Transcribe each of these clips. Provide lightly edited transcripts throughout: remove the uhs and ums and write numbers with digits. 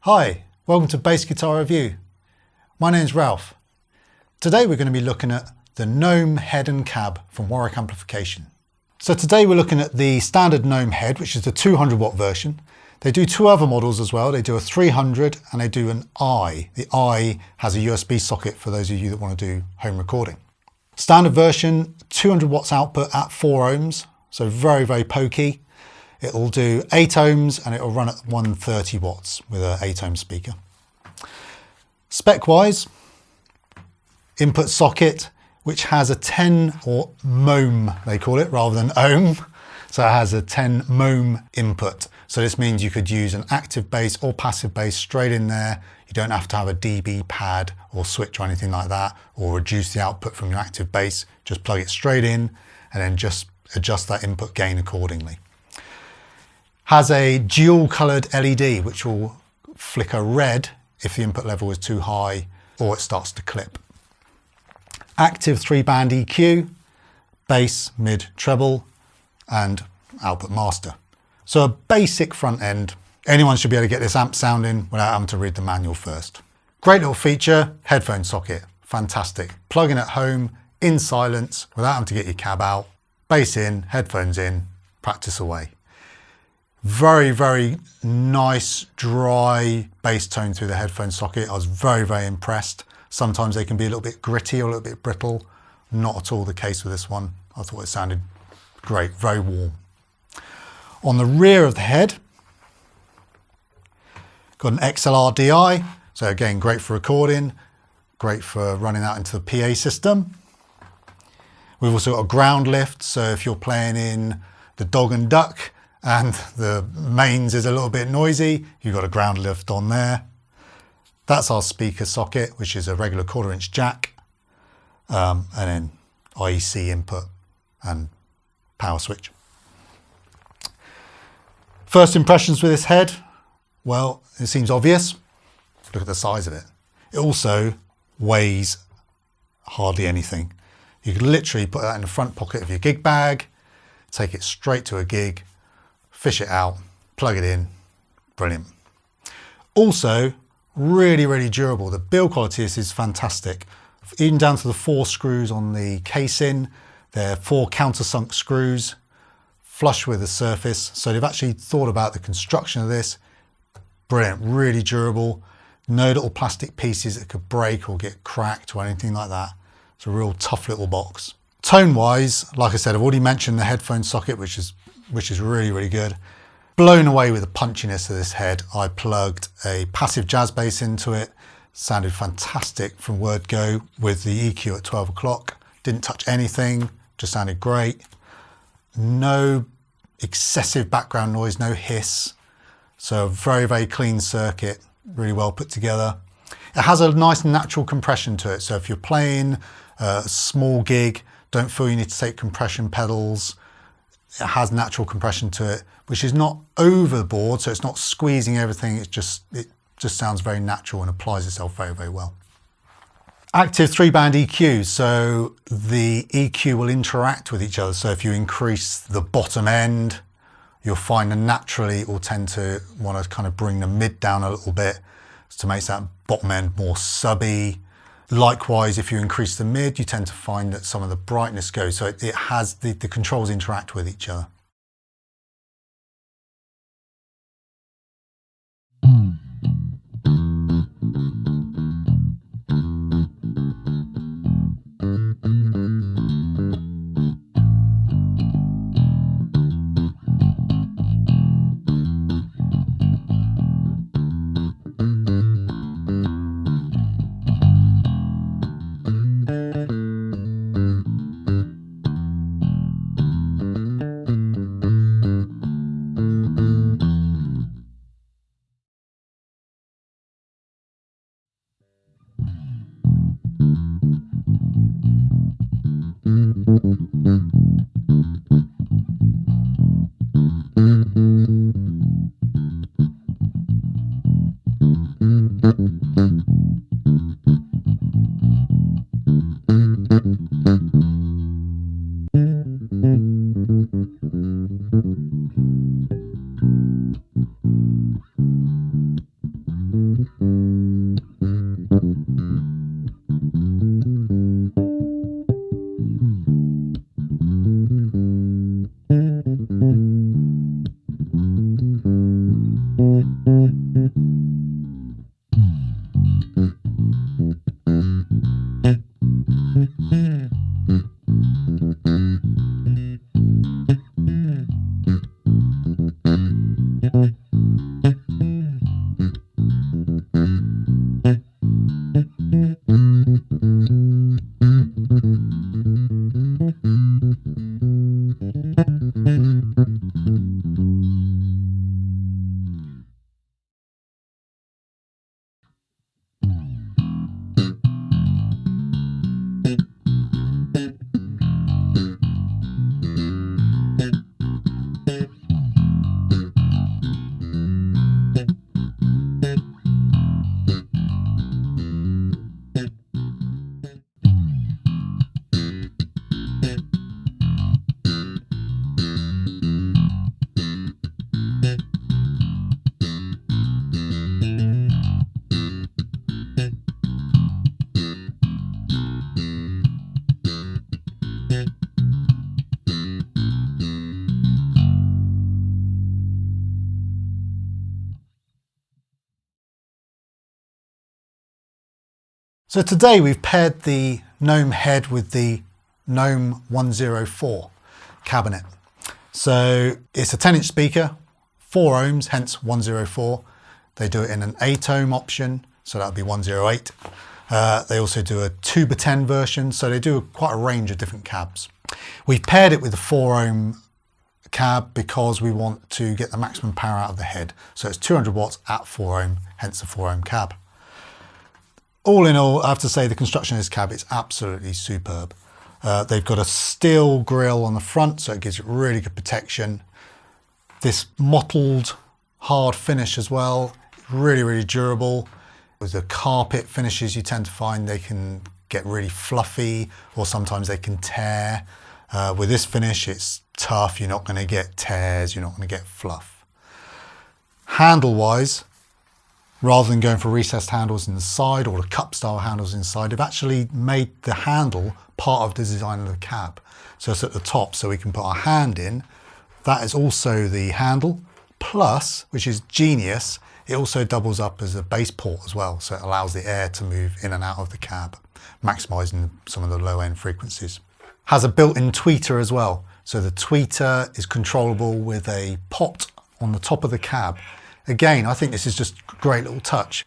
Hi, welcome to Bass Guitar Review. My name's Ralph. Today we're going to be looking at the Gnome head and cab from Warwick Amplification. So today we're looking at the standard Gnome head, which is the 200 watt version. They do two other models as well. They do a 300 and they do an I. The I has a USB socket for those of you that want to do home recording. Standard version, 200 watts output at 4 ohms, so very, very pokey. It'll do 8 ohms and it'll run at 130 watts with an 8 ohm speaker. Spec wise, input socket, which has a 10 or mohm, they call it, rather than ohm. So it has a 10 mohm input. So this means you could use an active bass or passive bass straight in there. You don't have to have a dB pad or switch or anything like that, or reduce the output from your active bass. Just plug it straight in and then just adjust that input gain accordingly. Has a dual coloured LED which will flicker red if the input level is too high or it starts to clip. Active 3-band EQ, bass, mid, treble and output master. So a basic front end. Anyone should be able to get this amp sounding without having to read the manual first. Great little feature, headphone socket, fantastic. Plug in at home, in silence, without having to get your cab out. Bass in, headphones in, practice away. Very, very nice, dry bass tone through the headphone socket. I was very, very impressed. Sometimes they can be a little bit gritty or a little bit brittle. Not at all the case with this one. I thought it sounded great, very warm. On the rear of the head, got an XLR DI. So again, great for recording, great for running out into the PA system. We've also got a ground lift. So if you're playing in the dog and duck, and the mains is a little bit noisy, you've got a ground lift on there. That's our speaker socket, which is a regular 1/4 inch jack, and then IEC input and power switch. First impressions with this head, well, it seems obvious. Look at the size of it. It also weighs hardly anything. You could literally put that in the front pocket of your gig bag, take it straight to a gig, fish it out, plug it in, brilliant. Also, really, really durable. The build quality is fantastic. Even down to the 4 screws on the casing, they're 4 countersunk screws, flush with the surface. So they've actually thought about the construction of this. Brilliant, really durable. No little plastic pieces that could break or get cracked or anything like that. It's a real tough little box. Tone-wise, like I said, I've already mentioned the headphone socket, which is really, really good. Blown away with the punchiness of this head. I plugged a passive jazz bass into it. Sounded fantastic from word go with the EQ at 12 o'clock. Didn't touch anything, just sounded great. No excessive background noise, no hiss. So a very, very clean circuit, really well put together. It has a nice natural compression to it. So if you're playing a small gig, don't feel you need to take compression pedals. It has natural compression to it, which is not overboard, so it's not squeezing everything. It just sounds very natural and applies itself very, very well. Active 3-band EQ, so the EQ will interact with each other. So if you increase the bottom end, you'll find that naturally it will tend to want to kind of bring the mid down a little bit to make that bottom end more subby. Likewise, if you increase the mid, you tend to find that some of the brightness goes. So it has the controls interact with each other. So today we've paired the Gnome head with the Gnome 104 cabinet. So it's a 10-inch speaker, 4 ohms, hence 104. They do it in an 8 ohm option, so that would be 108. They also do a 2x10 version, so they do quite a range of different cabs. We've paired it with the 4 ohm cab because we want to get the maximum power out of the head. So it's 200 watts at 4 ohm, hence the 4 ohm cab. All in all, I have to say the construction of this cab is absolutely superb. They've got a steel grille on the front, so it gives it really good protection. This mottled hard finish as well, really, really durable. With the carpet finishes, you tend to find they can get really fluffy, or sometimes they can tear. With this finish, it's tough. You're not going to get tears, you're not going to get fluff. Handle-wise, rather than going for recessed handles in the side or the cup style handles inside, they've actually made the handle part of the design of the cab. So it's at the top, so we can put our hand in. That is also the handle, plus, which is genius, it also doubles up as a bass port as well, so it allows the air to move in and out of the cab, maximising some of the low end frequencies. Has a built-in tweeter as well, so the tweeter is controllable with a pot on the top of the cab. Again, I think this is just a great little touch.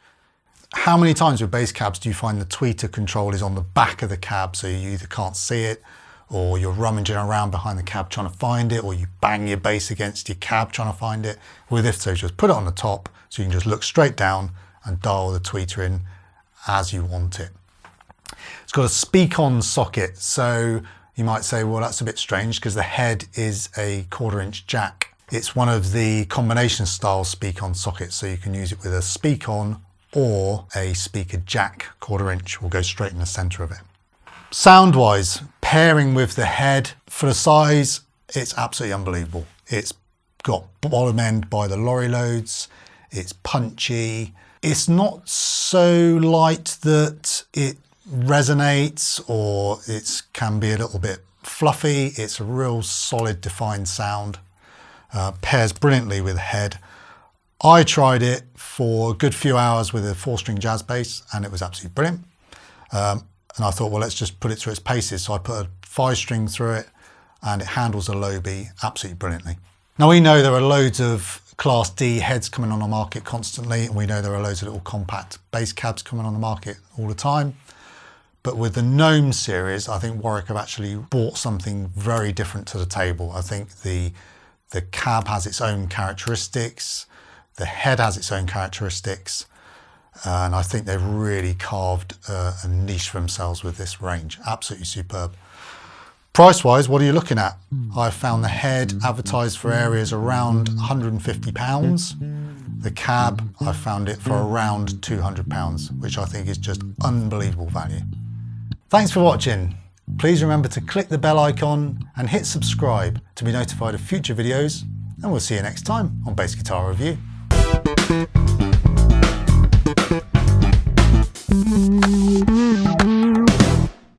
How many times with bass cabs do you find the tweeter control is on the back of the cab, so you either can't see it, or you're rummaging around behind the cab trying to find it, or you bang your bass against your cab trying to find it? With this, so just put it on the top, so you can just look straight down and dial the tweeter in as you want it. It's got a speak-on socket, so you might say, well, that's a bit strange because the head is a 1/4 inch jack. It's one of the combination style speak-on sockets, so you can use it with a speak-on or a speaker jack 1/4 inch will go straight in the center of it. Sound-wise, pairing with the head, for the size, it's absolutely unbelievable. It's got bottom end by the lorry loads, it's punchy. It's not so light that it resonates or it can be a little bit fluffy. It's a real solid, defined sound. Pairs brilliantly with head. I tried it for a good few hours with a 4-string jazz bass and it was absolutely brilliant. And I thought, well, let's just put it through its paces. So I put a 5-string through it and it handles a low B absolutely brilliantly. Now we know there are loads of Class D heads coming on the market constantly, and we know there are loads of little compact bass cabs coming on the market all the time. But with the Gnome series, I think Warwick have actually brought something very different to the table. I think the cab has its own characteristics, the head has its own characteristics, and I think they've really carved a niche for themselves with this range. Absolutely superb. Price-wise, what are you looking at? I've found the head advertised for areas around £150. The cab, I found it for around £200, which I think is just unbelievable value. Thanks for watching. Please remember to click the bell icon and hit subscribe to be notified of future videos, and we'll see you next time on Bass Guitar Review.